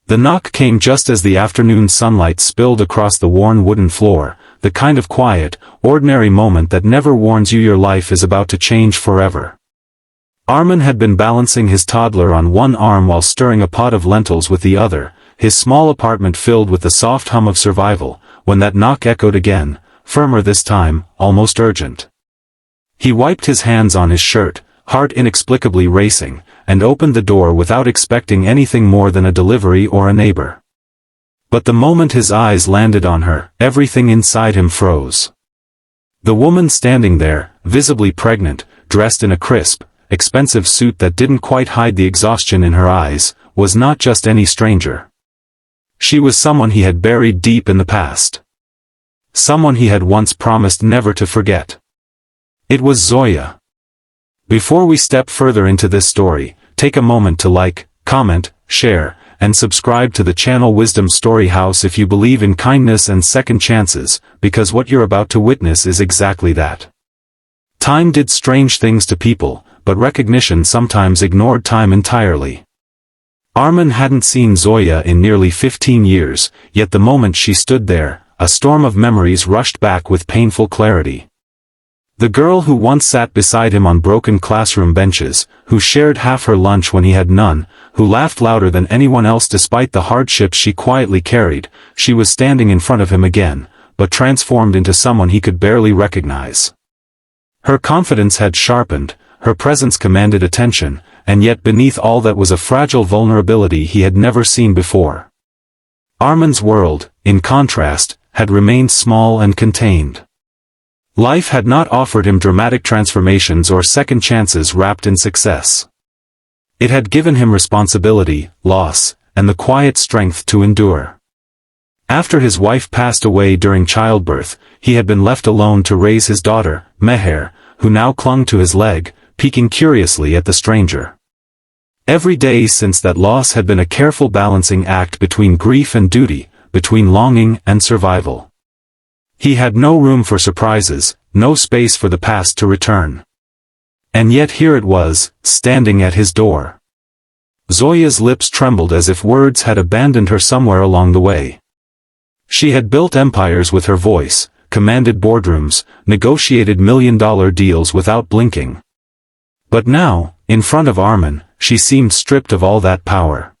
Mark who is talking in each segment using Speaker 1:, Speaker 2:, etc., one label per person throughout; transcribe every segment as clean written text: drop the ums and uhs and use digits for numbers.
Speaker 1: The knock came just as the afternoon sunlight spilled across the worn wooden floor, the kind of quiet, ordinary moment that never warns you your life is about to change forever. Arman had been balancing his toddler on one arm while stirring a pot of lentils with the other, his small apartment filled with the soft hum of survival, when that knock echoed again, firmer this time, almost urgent. He wiped his hands on his shirt, heart inexplicably racing, and opened the door without expecting anything more than a delivery or a neighbor. But the moment his eyes landed on her, everything inside him froze. The woman standing there, visibly pregnant, dressed in a crisp, expensive suit that didn't quite hide the exhaustion in her eyes, was not just any stranger. She was someone he had buried deep in the past. Someone he had once promised never to forget. It was Zoya. Before we step further into this story, take a moment to like, comment, share, and subscribe to the channel Wisdom Story House if you believe in kindness and second chances, because what you're about to witness is exactly that. Time did strange things to people, but recognition sometimes ignored time entirely. Arman hadn't seen Zoya in nearly 15 years, yet the moment she stood there, a storm of memories rushed back with painful clarity. The girl who once sat beside him on broken classroom benches, who shared half her lunch when he had none, who laughed louder than anyone else despite the hardships she quietly carried, she was standing in front of him again, but transformed into someone he could barely recognize. Her confidence had sharpened, her presence commanded attention, and yet beneath all that was a fragile vulnerability he had never seen before. Arman's world, in contrast, had remained small and contained. Life had not offered him dramatic transformations or second chances wrapped in success. It had given him responsibility, loss, and the quiet strength to endure. After his wife passed away during childbirth, he had been left alone to raise his daughter, Meher, who now clung to his leg, peeking curiously at the stranger. Every day since that loss had been a careful balancing act between grief and duty, between longing and survival. He had no room for surprises, no space for the past to return. And yet here it was, standing at his door. Zoya's lips trembled as if words had abandoned her somewhere along the way. She had built empires with her voice, commanded boardrooms, negotiated million-dollar deals without blinking. But now, in front of Arman, she seemed stripped of all that power.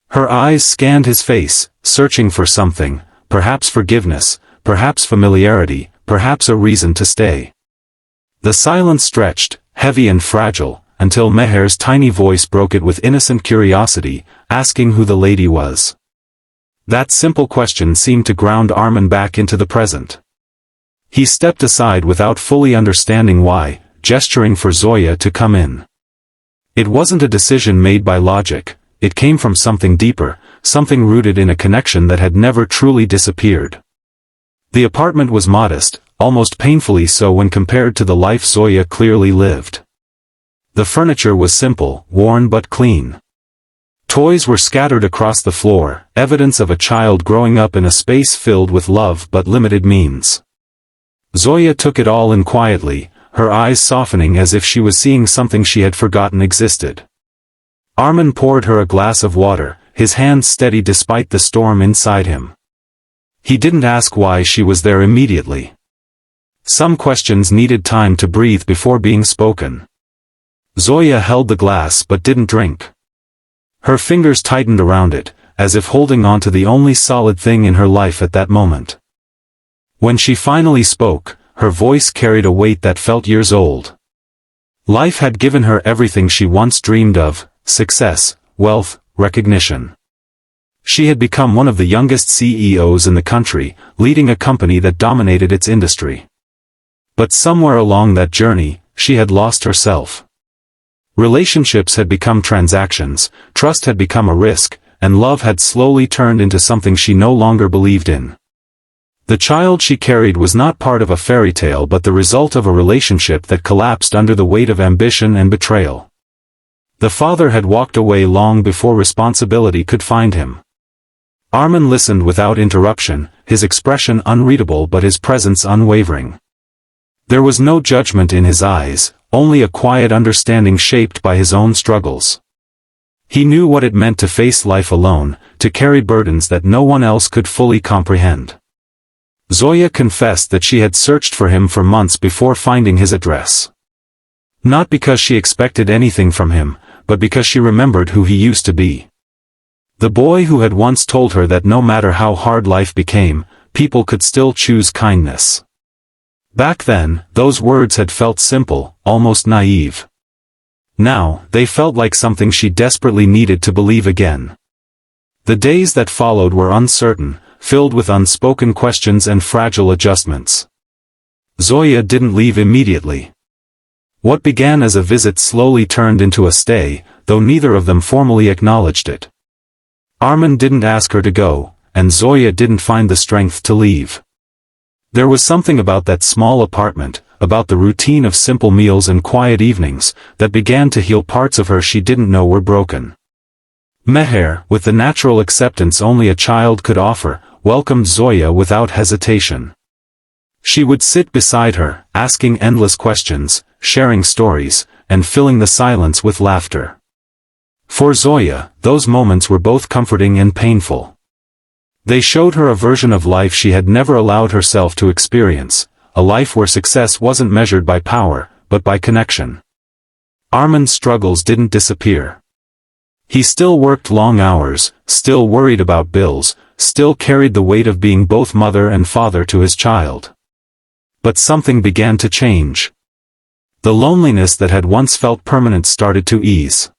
Speaker 1: Her eyes scanned his face, searching for something, perhaps forgiveness, perhaps familiarity, perhaps a reason to stay. The silence stretched, heavy and fragile, until Meher's tiny voice broke it with innocent curiosity, asking who the lady was. That simple question seemed to ground Arman back into the present. He stepped aside without fully understanding why, gesturing for Zoya to come in. It wasn't a decision made by logic, it came from something deeper, something rooted in a connection that had never truly disappeared. The apartment was modest, almost painfully so when compared to the life Zoya clearly lived. The furniture was simple, worn but clean. Toys were scattered across the floor, evidence of a child growing up in a space filled with love but limited means. Zoya took it all in quietly, her eyes softening as if she was seeing something she had forgotten existed. Arman poured her a glass of water, his hands steady despite the storm inside him. He didn't ask why she was there immediately. Some questions needed time to breathe before being spoken. Zoya held the glass but didn't drink. Her fingers tightened around it, as if holding on to the only solid thing in her life at that moment. When she finally spoke, her voice carried a weight that felt years old. Life had given her everything she once dreamed of, success, wealth, recognition. She had become one of the youngest CEOs in the country, leading a company that dominated its industry. But somewhere along that journey, she had lost herself. Relationships had become transactions, trust had become a risk, and love had slowly turned into something she no longer believed in. The child she carried was not part of a fairy tale but the result of a relationship that collapsed under the weight of ambition and betrayal. The father had walked away long before responsibility could find him. Arman listened without interruption, his expression unreadable but his presence unwavering. There was no judgment in his eyes, only a quiet understanding shaped by his own struggles. He knew what it meant to face life alone, to carry burdens that no one else could fully comprehend. Zoya confessed that she had searched for him for months before finding his address. Not because she expected anything from him, but because she remembered who he used to be. The boy who had once told her that no matter how hard life became, people could still choose kindness. Back then, those words had felt simple, almost naive. Now, they felt like something she desperately needed to believe again. The days that followed were uncertain, filled with unspoken questions and fragile adjustments. Zoya didn't leave immediately. What began as a visit slowly turned into a stay, though neither of them formally acknowledged it. Arman didn't ask her to go, and Zoya didn't find the strength to leave. There was something about that small apartment, about the routine of simple meals and quiet evenings, that began to heal parts of her she didn't know were broken. Meher, with the natural acceptance only a child could offer, welcomed Zoya without hesitation. She would sit beside her, asking endless questions, sharing stories, and filling the silence with laughter. For Zoya, those moments were both comforting and painful. They showed her a version of life she had never allowed herself to experience, a life where success wasn't measured by power, but by connection. Arman's struggles didn't disappear. He still worked long hours, still worried about bills, still carried the weight of being both mother and father to his child. But something began to change. The loneliness that had once felt permanent started to ease.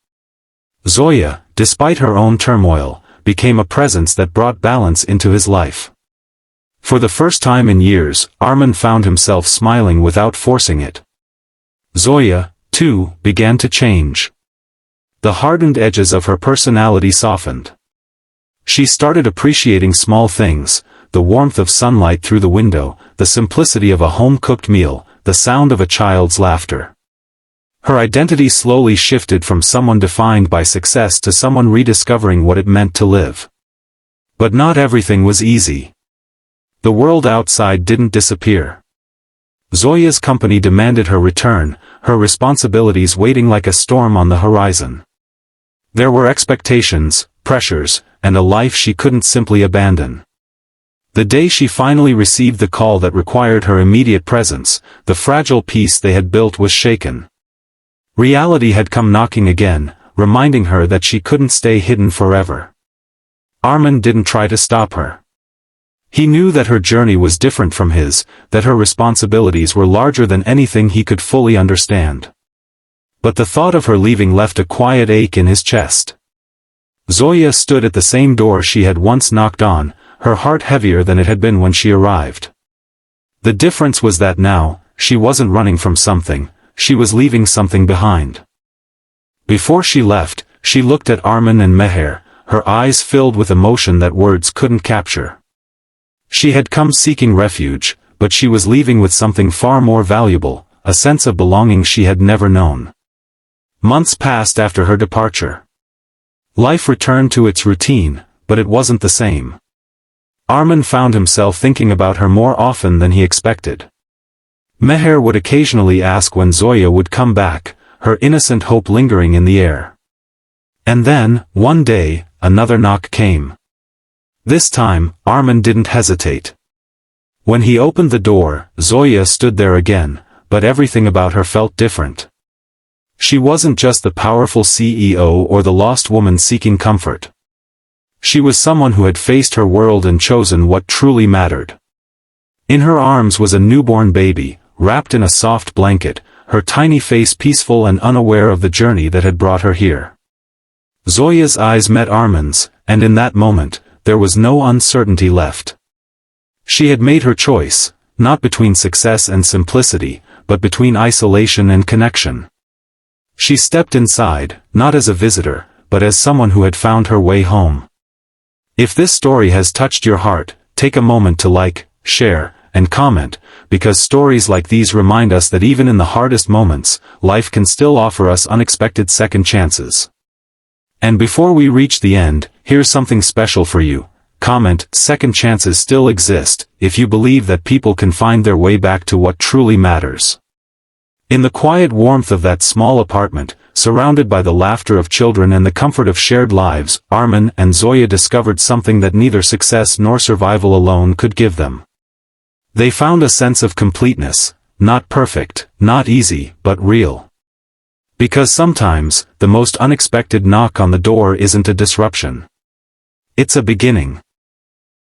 Speaker 1: Zoya, despite her own turmoil, became a presence that brought balance into his life. For the first time in years, Arman found himself smiling without forcing it. Zoya, too, began to change. The hardened edges of her personality softened. She started appreciating small things, the warmth of sunlight through the window, the simplicity of a home-cooked meal, the sound of a child's laughter. Her identity slowly shifted from someone defined by success to someone rediscovering what it meant to live. But not everything was easy. The world outside didn't disappear. Zoya's company demanded her return, her responsibilities waiting like a storm on the horizon. There were expectations, pressures, and a life she couldn't simply abandon. The day she finally received the call that required her immediate presence, the fragile peace they had built was shaken. Reality had come knocking again, reminding her that she couldn't stay hidden forever. Arman didn't try to stop her. He knew that her journey was different from his, that her responsibilities were larger than anything he could fully understand. But the thought of her leaving left a quiet ache in his chest. Zoya stood at the same door she had once knocked on, her heart heavier than it had been when she arrived. The difference was that now, she wasn't running from something, she was leaving something behind. Before she left, she looked at Arman and Meher, her eyes filled with emotion that words couldn't capture. She had come seeking refuge, but she was leaving with something far more valuable, a sense of belonging she had never known. Months passed after her departure. Life returned to its routine, but it wasn't the same. Arman found himself thinking about her more often than he expected. Meher would occasionally ask when Zoya would come back, her innocent hope lingering in the air. And then, one day, another knock came. This time, Arman didn't hesitate. When he opened the door, Zoya stood there again, but everything about her felt different. She wasn't just the powerful CEO or the lost woman seeking comfort. She was someone who had faced her world and chosen what truly mattered. In her arms was a newborn baby, wrapped in a soft blanket, her tiny face peaceful and unaware of the journey that had brought her here. Zoya's eyes met Arman's, and in that moment, there was no uncertainty left. She had made her choice, not between success and simplicity, but between isolation and connection. She stepped inside, not as a visitor, but as someone who had found her way home. If this story has touched your heart, take a moment to like, share, and comment, because stories like these remind us that even in the hardest moments, life can still offer us unexpected second chances. And before we reach the end, here's something special for you. Comment, second chances still exist, if you believe that people can find their way back to what truly matters. In the quiet warmth of that small apartment, surrounded by the laughter of children and the comfort of shared lives, Arman and Zoya discovered something that neither success nor survival alone could give them. They found a sense of completeness, not perfect, not easy, but real. Because sometimes, the most unexpected knock on the door isn't a disruption. It's a beginning.